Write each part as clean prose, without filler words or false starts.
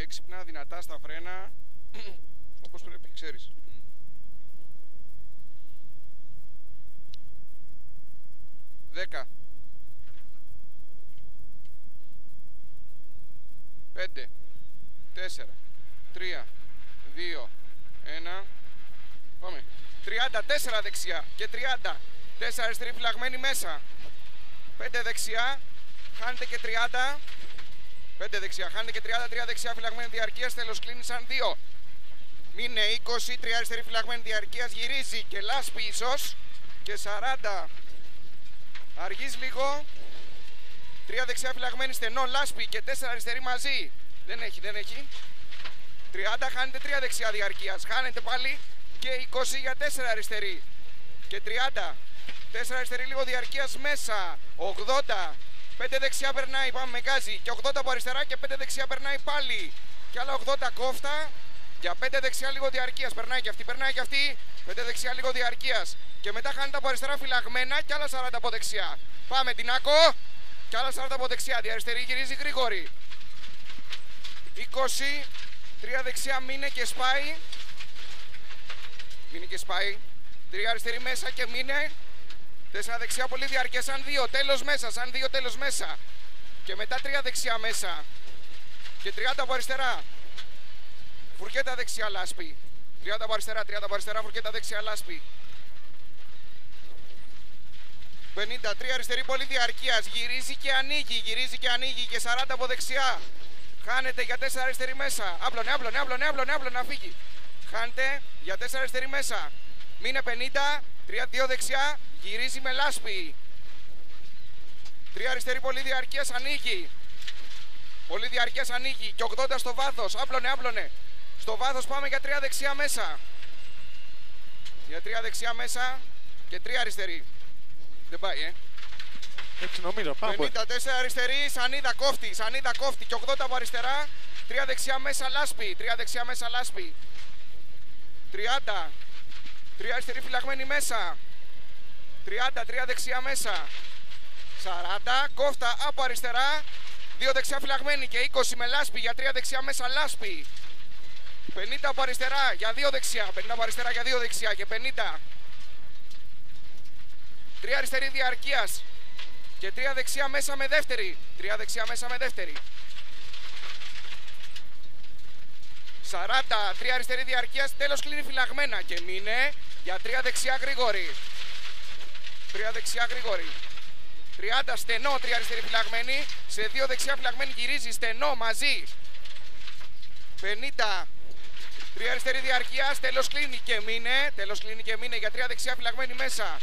Έξυπνα, δυνατά στα φρένα. Όπως πρέπει, ξέρεις. Δέκα. 5, 4, 3, 2, 1. Πάμε. 34 δεξιά και 30. 4 αριστερή φυλαγμένη μέσα. 5 δεξιά. Χάνετε και 30. 5 δεξιά. Χάνετε και 30. 3 δεξιά φυλαγμένη διαρκείας. Τέλος κλείνει σαν 2. Μείνε 20. 3 αριστερή φυλαγμένη διαρκείας. Γυρίζει και λάσπη ίσως. Και 40. Αργείς λίγο. 3 δεξιά φυλαγμένη στενό. Λάσπη και 4 αριστερή μαζί. Δεν έχει, δεν έχει. 30. Χάνετε 3 δεξιά διαρκείας. Χάνετε πάλι και 20 για 4 αριστερή. Και 30. 4 αριστερή λίγο διαρκείας μέσα. 80. 5 δεξιά περνάει, πάμε με γκάζι. Και 80 από αριστερά και 5 δεξιά περνάει πάλι. Και άλλα 80 κόφτα. Για 5 δεξιά λίγο διαρκείας. Περνάει και αυτή, περνάει και αυτή. 5 δεξιά λίγο διαρκείας. Και μετά χάνεται από αριστερά φυλαγμένα και άλλα 40 από δεξιά. Πάμε την άκο. Και άλλα 40 από δεξιά. Διαριστερή γυρίζει γρήγορη. 20. 3 δεξιά μείνε και σπάει. Μείνε και σπάει. 3 αριστερή μέσα και μείνε. 4 δεξιά πολύ διάρκεια σαν 2. Τέλος μέσα. Σαν 2 τέλος μέσα. Και μετά 3 δεξιά μέσα. Και 30 από αριστερά. Φουρκέτα δεξιά λάσπη. 30 από αριστερά. 30 από αριστερά. Φουρκέτα δεξιά λάσπη. 53 αριστερή πολύ διαρκείας. Γυρίζει και ανοίγει. Γυρίζει και ανοίγει. Και 40 από δεξιά. Χάνεται για 4 αριστερή μέσα. Άπλωνε, άπλωνε, άπλωνε, άπλωνε, άπλωνε, να φύγει. Χάνεται για 4 αριστερή μέσα. Μείνε 50. 3-2 δεξιά. Γυρίζει με λάσπη. 3 αριστερή πολύ διαρκείας ανοίγει. Πολύ διαρκείας ανοίγει. Και 80 στο βάθος. Άπλωνε, άπλωνε. Στο βάθος πάμε για 3 δεξιά μέσα. Για 3 δεξιά μέσα. Και 3 αριστερή. Δεν πάει, Έτσι νομίζω, πάμε. 54 αριστερή, σανίδα κόφτη, σανίδα κόφτη. Και 80 από αριστερά. 3 δεξιά μέσα λάσπη. 3 δεξιά μέσα λάσπη. 30. 3 αριστερή φυλαγμένη μέσα. 30, 3 δεξιά μέσα. 40, κόφτα από αριστερά. 2 δεξιά φυλαγμένη και 20 με λάσπη. Για 3 δεξιά μέσα λάσπη. 50 από αριστερά για 2 δεξιά. 50 από αριστερά για 2 δεξιά και 50. 3 αριστερή διαρκείας. Και 3 δεξιά μέσα με δεύτερη. 3 δεξιά μέσα με δεύτερη. 40, 3 αριστερή διαρκείας. Τέλος κλείνει φυλαγμένα. Και μείνε για 3 δεξιά γρήγορη. 3 δεξιά γρήγορη. 30 στενό, 3 αριστερή φυλαγμένη. Σε 2 δεξιά φυλαγμένη γυρίζει στενό μαζί. 50. 3 αριστερή διαρκείας. Τέλος κλείνει και μείνε. Τέλος κλείνει και μείνε για 3 δεξιά φυλαγμένη μέσα.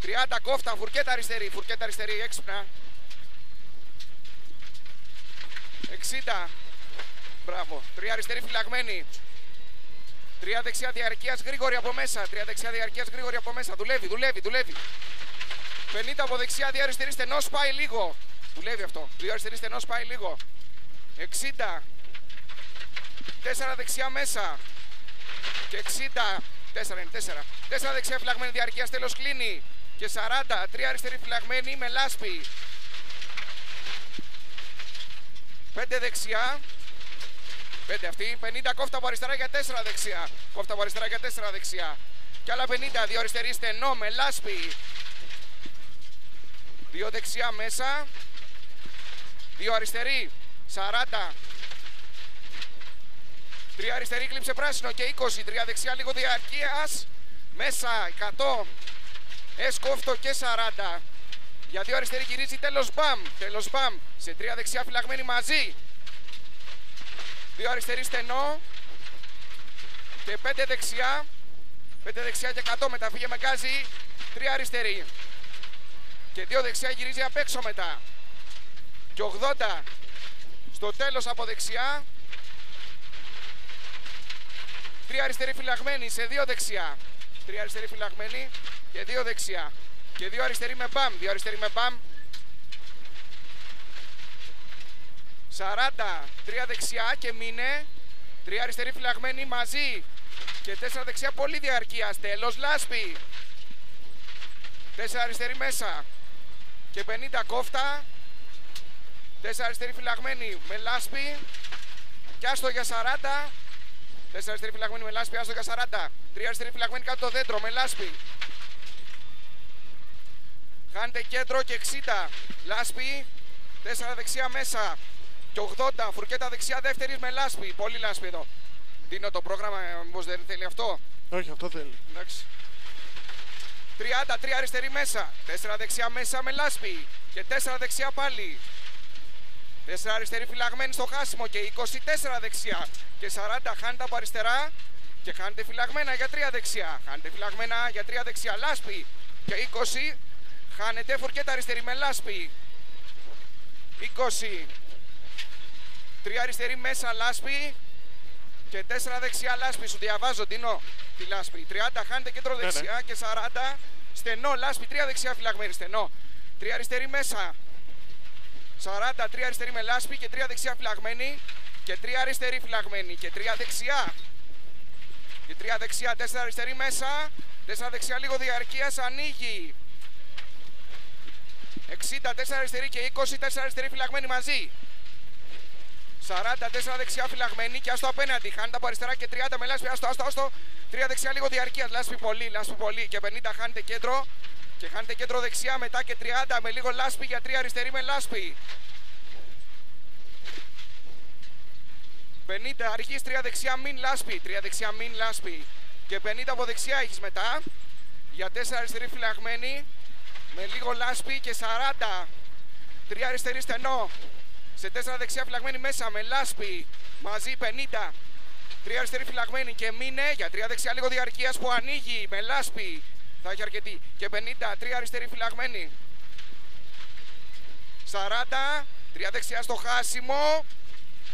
30 κόφτα, φουρκέτα αριστερή, έξυπνα. 60. Μπράβο. 3 αριστερή φυλαγμένη. 3 δεξιά διαρκείας γρήγορη από μέσα. 3 δεξιά διαρκείας γρήγορη από μέσα. Δουλεύει, δουλεύει, δουλεύει. 50 από δεξιά, 2 αριστερή στενός πάει λίγο. Δουλεύει αυτό. 2 αριστερή στενός πάει λίγο. 60. 4 δεξιά μέσα. Και 60. 4 είναι, 4. 4 δεξιά φυλαγμένη διαρκείας, τέλος κλείνει. Και 40. 3 αριστερή φυλαγμένη με λάσπη. 5 δεξιά. 5 αυτή. 50 κόφτα από αριστερά για 4 δεξιά. Κόφτα από αριστερά για 4 δεξιά. Και άλλα 50. 2 αριστερή στενό με λάσπη. 2 δεξιά μέσα. 2 αριστερή. 40. 3 αριστερή κλείψε πράσινο και 20. 3 δεξιά λίγο διαρκείας. Μέσα 100. Εσκόφτο και 40. Για 2 αριστερή γυρίζει τέλος μπαμ. Τέλος μπαμ. Σε 3 δεξιά φυλαγμένη μαζί. 2 αριστερή στενό. Και 5 δεξιά. 5 δεξιά και 100 μετά φύγε με γκάζι. 3 αριστερή. Και 2 δεξιά γυρίζει απ' έξω μετά. Και 80. Στο τέλος από δεξιά. 3 αριστερή φυλαγμένη σε 2 δεξιά. 3 αριστερή φυλαγμένη και 2 δεξιά. Και 2 αριστερή με μπαμ. 2 αριστερή με μπαμ. 40. 3 δεξιά και μείνε. 3 αριστερή φυλαγμένη μαζί. Και 4 δεξιά πολύ διαρκείας. Τέλος λάσπη. 4 αριστερή μέσα. Και 50 κόφτα. 4 αριστερή φυλαγμένη με λάσπη. Και άστο για 40. 4 αριστερή φυλαγμένη με λάσπη, άστο για 40. 3 αριστερή φυλαγμένη κάτω το δέντρο με λάσπη. Χάνετε κέντρο και 60. Λάσπη. 4 δεξιά μέσα. Και 80. Φουρκέτα δεξιά δεύτερη με λάσπη. Πολύ λάσπη εδώ. Δίνω το πρόγραμμα, μήπως δεν θέλει αυτό. Όχι, αυτό θέλει. Εντάξει. 30, 3 αριστερή μέσα. 4 δεξιά μέσα με λάσπη. Και 4 δεξιά πάλι. 4 αριστερή φυλαγμένη στο χάσιμο και 24 δεξιά. Και 40 χάνετε από αριστερά. Και χάνετε φυλαγμένα για 3 δεξιά. Χάνετε φυλαγμένα για 3 δεξιά. Λάσπη. Και 20. Χάνετε φουρκέτα αριστερή με λάσπη. 20. 3 αριστερή μέσα λάσπη. Και 4 δεξιά λάσπη. Σου διαβάζω, Ντίνο, τη λάσπη. 30 χάνετε κέντρο δεξιά και 40 στενό λάσπη. 3 δεξιά φυλαγμένη στενό. 3 αριστερή μέσα. 40, 3 αριστερή με λάσπη και 3 δεξιά φυλαγμένη. Και 3 αριστερή φυλαγμένη. Και 3 δεξιά. Και 3 δεξιά, 4 αριστερή μέσα. 4 δεξιά λίγο διαρκείας ανοίγει. 60, 4 αριστερή και 24 αριστερή φυλαγμένη μαζί. 44 δεξιά φυλαγμένη και άστο απέναντι. Χάνετε από αριστερά και 30 με λάσπη. Άστο. 3 δεξιά λίγο διαρκείας. Λάσπη πολύ. Και 50 χάνετε κέντρο. Και χάνετε κέντρο δεξιά μετά και 30 με λίγο λάσπη για 3 αριστερή με λάσπη. 50 αρχής 3 δεξιά μην λάσπη. 3 δεξιά μην λάσπη. Και 50 από δεξιά έχεις μετά. Για 4 αριστερή φυλαγμένη με λίγο λάσπη και 40. 3 αριστερή στενό. Σε 4 δεξιά φυλαγμένη μέσα με λάσπη. Μαζί 50. 3 αριστερή φυλαγμένη και μείνε για 3 δεξιά λίγο διαρκείας που ανοίγει με λάσπη. Θα έχει αρκετή. Και 50. 3 αριστερή φυλαγμένη. 40. 3 δεξιά στο χάσιμο.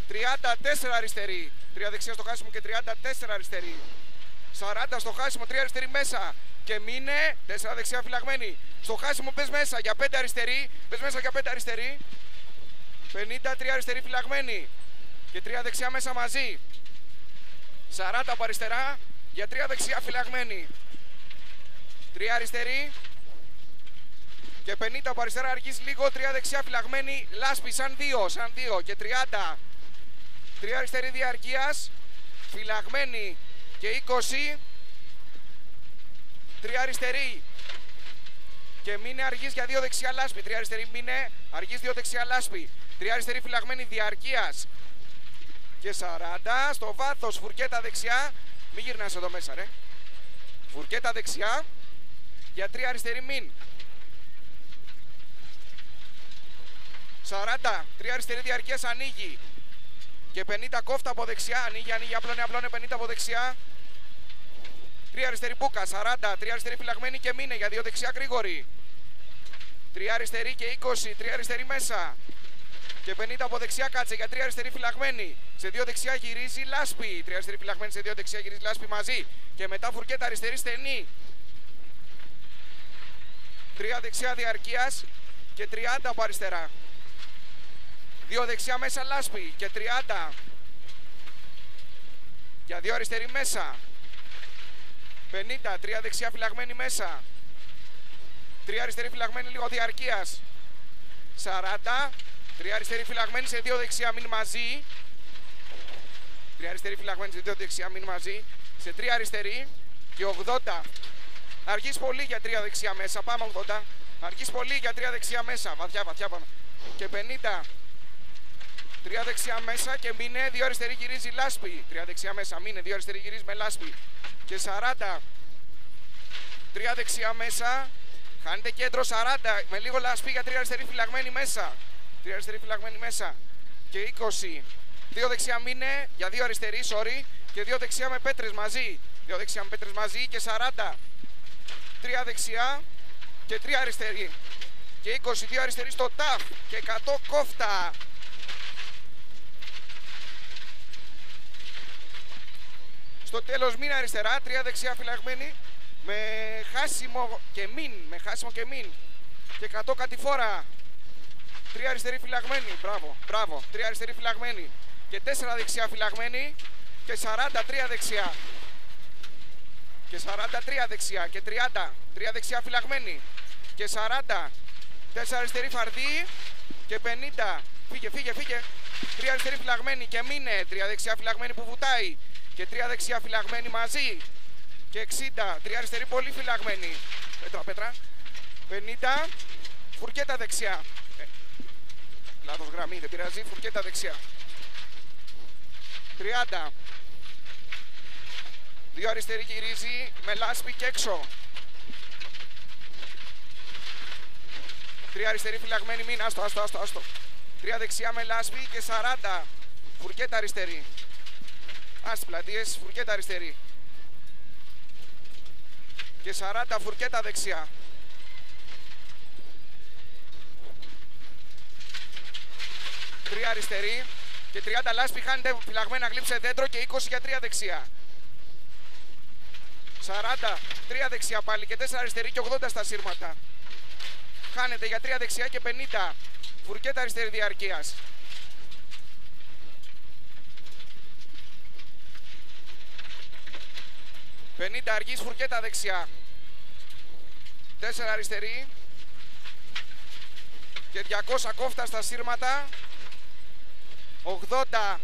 34 αριστερή. 3 δεξιά στο χάσιμο και 34 αριστερή. 40 στο χάσιμο, 3 αριστερή μέσα. Και μείνε 4 δεξιά φυλαγμένη. Στο χάσιμο πες μέσα για 5 αριστερή. Πες μέσα για 5 αριστερή. 53 αριστερή φυλαγμένη. Και 3 δεξιά μέσα μαζί. 40 από αριστερά για 3 δεξιά φυλαγμένη. 3 αριστερή. Και 50 από αριστερά αρχίζει λίγο. 3 δεξιά φυλαγμένη. Λάσπη σαν 2. Και 30. 3 αριστερή διαρκείας. Φυλαγμένη και 20. 3 αριστερή. Και μείνε αργής για 2 δεξιά λάσπη. 3 αριστερή μείνε αργής 2 δεξιά λάσπη. 3 αριστερή φυλαγμένη διαρκείας. Και 40 στο βάθος φουρκέτα δεξιά. Μην γυρνάς εδώ μέσα ρε. Φουρκέτα δεξιά. Για 3 αριστερή μην. 40. 3 αριστερή διαρκείας ανοίγει. Και 50 κόφτα από δεξιά. Ανοίγει. Απλώνε 50 από δεξιά. 3 αριστερή μπούκα. 40. 3 αριστερή φυλαγμένη και μείνε για 2 δεξιά γρήγορη. 3 αριστερή και 20. 3 αριστερή μέσα. Και 50 από δεξιά κάτσε για 3 αριστερή φυλαγμένη. Σε 2 δεξιά γυρίζει λάσπη. 3 αριστερή φυλαγμένη σε 2 δεξιά γυρίζει λάσπη μαζί. Και μετά φουρκέτα αριστερή στενή. 3 δεξιά διαρκείας και 30 από αριστερά. 2 δεξιά μέσα λάσπη και 30. Για 2 αριστερή μέσα. 50. 3 δεξιά φυλαγμένη μέσα. 3 αριστερή φυλαγμένη λίγο διαρκείας. 40. 3 αριστερή φυλαγμένη σε 2 δεξιά μην μαζί. 3 αριστερή φυλαγμένη σε 2 δεξιά μην μαζί. Σε 3 αριστερή και 80. Αργείς πολύ για 3 δεξιά μέσα. Πάμε 80. Αργείς πολύ για 3 δεξιά μέσα. Βαθιά πάμε. Και 50. 3 δεξιά μέσα και μείνε 2 αριστερή γυρίζει λάσπη. 3 δεξιά μέσα μείνε 2 αριστερή γυρίζει με λάσπη. Και 40. 3 δεξιά μέσα. Χάνετε κέντρο 40 με λίγο λάσπη για 3 αριστερή φυλαγμένη μέσα. 3 αριστερή φυλαγμένη μέσα. Και 20. 2 δεξιά μείνε για 2 αριστερή, sorry. Και 2 δεξιά με πέτρες μαζί. 2 δεξιά με πέτρες μαζί και 40. 3 δεξιά και 3 αριστερή. Και 22 αριστερή στο ταφ. Και 100 κόφτα. Στο τέλος μην αριστερά. 3 δεξιά φυλαγμένη. Με χάσιμο και μην. Και 100 κατηφόρα. 3 αριστερή φυλαγμένη. Μπράβο. 3 αριστερή φυλαγμένη. Και 4 δεξιά φυλαγμένη. Και 43 δεξιά. Και 43 δεξιά. Και 30. 3 δεξιά φυλαγμένη. Και 40. 4 αριστερή φαρδί. Και 50. Φύγε, φύγε, φύγε. 3 αριστερή φυλαγμένη και μείνε. 3 δεξιά φυλαγμένη που βουτάει. Και 3 δεξιά φυλαγμένη μαζί. Και 60. 3 αριστερή πολύ φυλαγμένη. Πέτρα, πέτρα. 50. Φουρκέτα δεξιά. Λάθος γραμμή, δεν πειράζει. Φουρκέτα δεξιά. 30. 2 αριστερή γυρίζει με λάσπη και έξω. 3 αριστερή φυλαγμένη, μην, άστο. 3 δεξιά με λάσπη και 40. Φουρκέτα αριστερή. Άστι πλατείες, φουρκέτα αριστερή. Και 40 φουρκέτα δεξιά. 3 αριστερή και 30 λάσπη, χάνετε φυλαγμένα, γλύψε δέντρο και 20 για 3 δεξιά. 40, 3 δεξιά πάλι και 4 αριστερή και 80 στα σύρματα. Χάνετε για 3 δεξιά και 50. Φουρκέτα αριστερή διαρκείας. 50 αργής, φουρκέτα δεξιά. 4 αριστερή. Και 200 κόφτα στα σύρματα. 80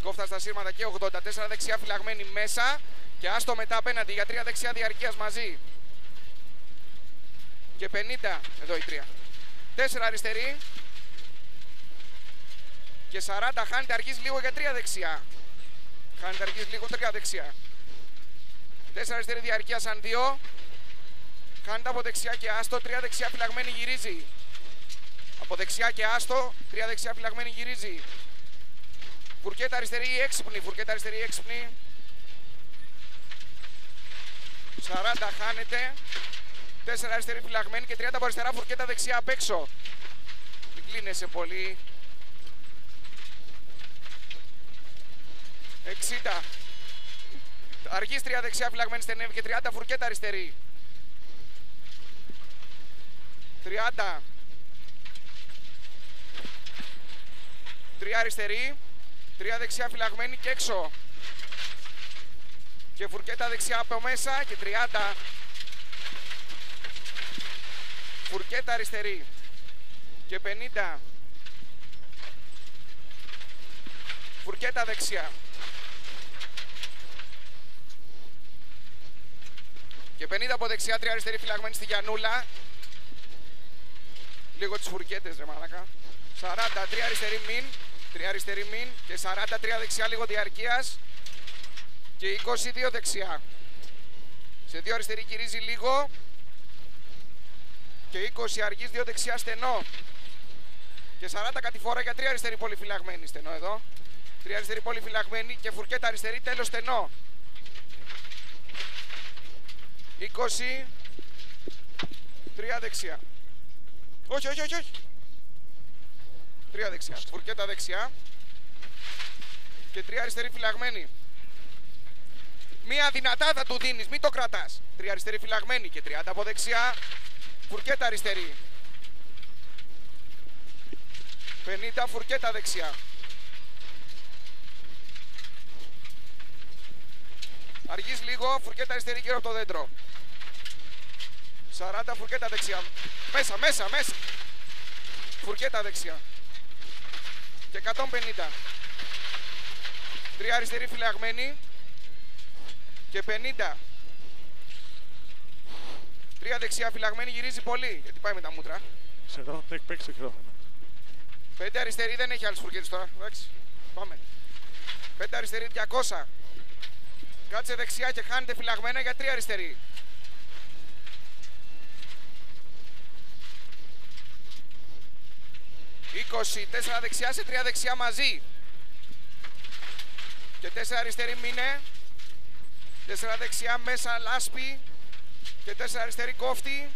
κόφτα στα σύρματα και 84 δεξιά φυλαγμένη μέσα. Και άστο μετά απέναντι για 3 δεξιά διαρκείας μαζί. Και 50, εδώ η 3. 4 αριστερή. Και 40, χάνεται αργής λίγο για 3 δεξιά. Χάνεται αργής λίγο 3 δεξιά. 4 αριστερή διαρκεία σαν 2. Χάνεται από δεξιά και άστο. 3 δεξιά φυλαγμένη γυρίζει. Από δεξιά και άστο. 3 δεξιά φυλαγμένη γυρίζει. Φουρκέτα αριστερή έξυπνη. Φουρκέτα αριστερή έξυπνη. 40 χάνεται. 4 αριστερή φυλαγμένη και 30 από αριστερά. Φουρκέτα δεξιά απ' έξω. Μην κλείνεσαι πολύ. 60. Αργής 3 δεξιά φυλαγμένη στενεύει και 30 φουρκέτα αριστερή. 30. 3 αριστερή. 3 δεξιά φυλαγμένη και έξω. Και φουρκέτα δεξιά από μέσα και 30. Φουρκέτα αριστερή. Και 50. Φουρκέτα δεξιά. Και 50 από δεξιά, 3 αριστερή φυλαγμένη στη Γιαννούλα. Λίγο τις φουρκέτες ρε μαλάκα. 40, 3 αριστερή μην. 3 αριστερή μην. Και 43 δεξιά λίγο διαρκείας. Και 22 δεξιά. Σε 2 αριστερή γυρίζει λίγο. Και 20 αργής, 2 δεξιά στενό. Και 40 κατηφόρα για 3 αριστερή πολύ φυλαγμένη. Στενό εδώ. 3 αριστερή πολύ φυλαγμένη και φουρκέτα αριστερή τέλος στενό. 20. 3 δεξιά. Όχι. 3 δεξιά. Φουρκέτα δεξιά. Και 3 αριστερή φυλαγμένη. Μία δυνατά θα του δίνεις, μην το κρατάς. 3 αριστερή φυλαγμένη και 30 από δεξιά. Φουρκέτα αριστερή. 50 φουρκέτα δεξιά. Αργείς λίγο, φουρκέτα αριστερή γύρω από το δέντρο. 40 φουρκέτα δεξιά. Μέσα. Φουρκέτα δεξιά. Και 150. 3 αριστερή φυλαγμένη. Και 50. 3 δεξιά φυλαγμένη γυρίζει πολύ. Γιατί πάει με τα μούτρα. Ξέρω, δεν παίξει το χειρόφωνο. 5 αριστερή δεν έχει άλλες φουρκέτες τώρα. Εντάξει. Πάμε. 5 αριστερή 200. Κάτσε δεξιά και χάνεται φυλαγμένα για 3 αριστερή. 24 δεξιά σε 3 δεξιά μαζί. Και 4 αριστερή μείνε. 4 δεξιά μέσα λάσπη. Και 4 αριστερή κόφτη.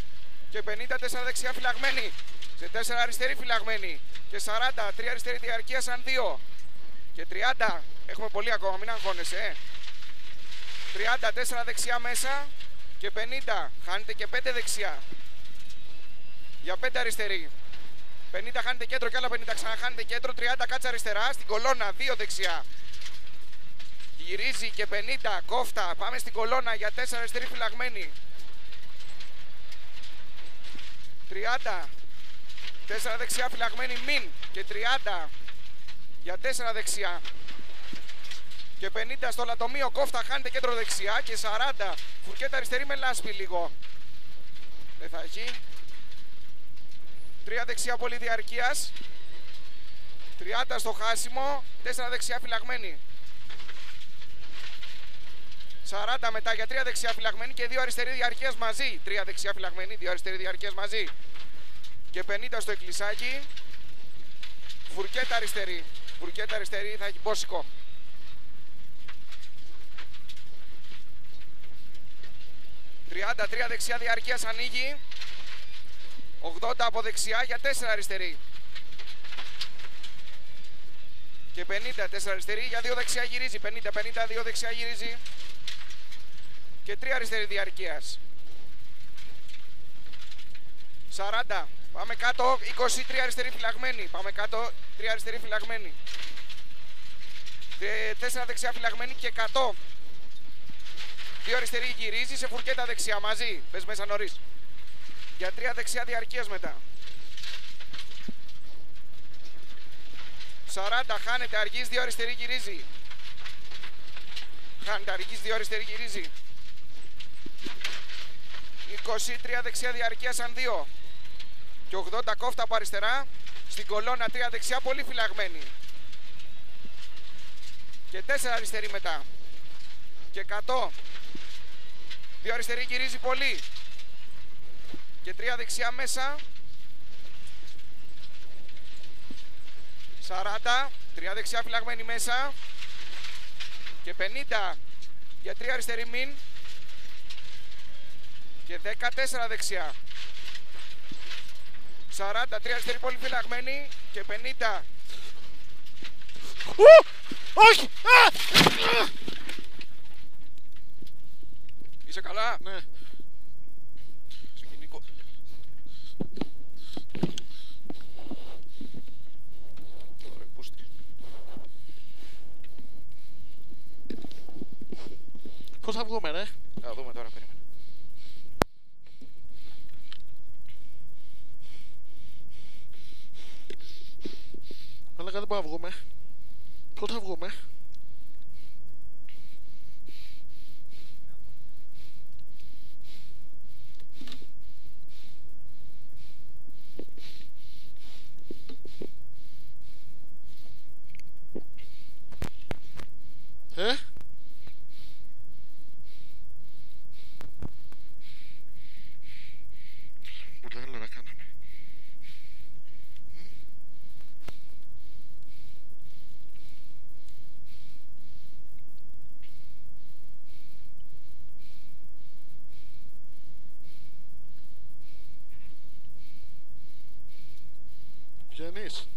Και 54 δεξιά φυλαγμένη. Σε 4 αριστερή φυλαγμένη. Και 40, 3 αριστερή διαρκεία σαν 2. Και 30, έχουμε πολύ ακόμα, μην αγχώνεσαι. 34 δεξιά μέσα. Και 50, χάνετε και 5 δεξιά. Για 5 αριστερή. 50 χάνετε κέντρο και άλλα 50 ξαναχάνετε κέντρο. 30 κάτσα αριστερά στην κολόνα, 2 δεξιά. Γυρίζει και 50 κόφτα. Πάμε στην κολόνα για 4 αριστερή φυλαγμένη. 30. 4 δεξιά φυλαγμένη μην. Και 30 για 4 δεξιά. Και 50 στο λατομείο κόφτα, χάνεται κέντρο δεξιά. Και 40 φουρκέτα αριστερή με λάσπη λίγο. Δεν θα έχει. 3 δεξιά πολυδιαρκείας. 30 στο χάσιμο. 4 δεξιά φυλαγμένη. 40 μετά για 3 δεξιά φυλαγμένη και 2 αριστερή διαρκείας μαζί. 3 δεξιά φυλαγμένη, 2 αριστερή διαρκείας μαζί. Και 50 στο εκκλησάκι. Φουρκέτα αριστερή. Φουρκέτα αριστερή θα έχει πόσικο. 33 δεξιά διαρκείας ανοίγει. 80 από δεξιά για 4 αριστερή. Και 50 4 αριστερή για 2 δεξιά γυρίζει. 50 2 δεξιά γυρίζει. Και 3 αριστερή διαρκείας. 40. Πάμε κάτω. 23 αριστερή φυλαγμένη. Πάμε κάτω. 3 αριστερή φυλαγμένη. 4 δεξιά φυλαγμένη και 100. 2 αριστερή γυρίζει σε φουρκέτα δεξιά μαζί. Πες μέσα νωρίς. Για 3 δεξιά διαρκείας μετά. 40 χάνεται αργής, 2 αριστερή γυρίζει. Χάνεται αργής, 2 αριστερή γυρίζει. 23 δεξιά διαρκεία σαν 2. Και 80 κόφτα από αριστερά. Στην κολόνα 3 δεξιά πολύ φυλαγμένη. Και 4 αριστερή μετά. Και 100. 2 αριστερή γυρίζει πολύ. Και 3 δεξιά μέσα. 40. 3 δεξιά φυλαγμένη μέσα. Και 50 για 3 αριστερή μην. Και 14 δεξιά. 40, 3 αριστερή πολύ φυλαγμένη. Και 50. Όχι! Είσαι καλά? Ναι. Ξεκινήκω. Ωραία, πούστη. Πώς θα βγούμε, ρε? Θα δούμε τώρα, περίμενε. Αλλά δεν μπορούμε να βγούμε. Πώς θα βγούμε? Ούτε άλλο να κάναμε. Βγαίνεις?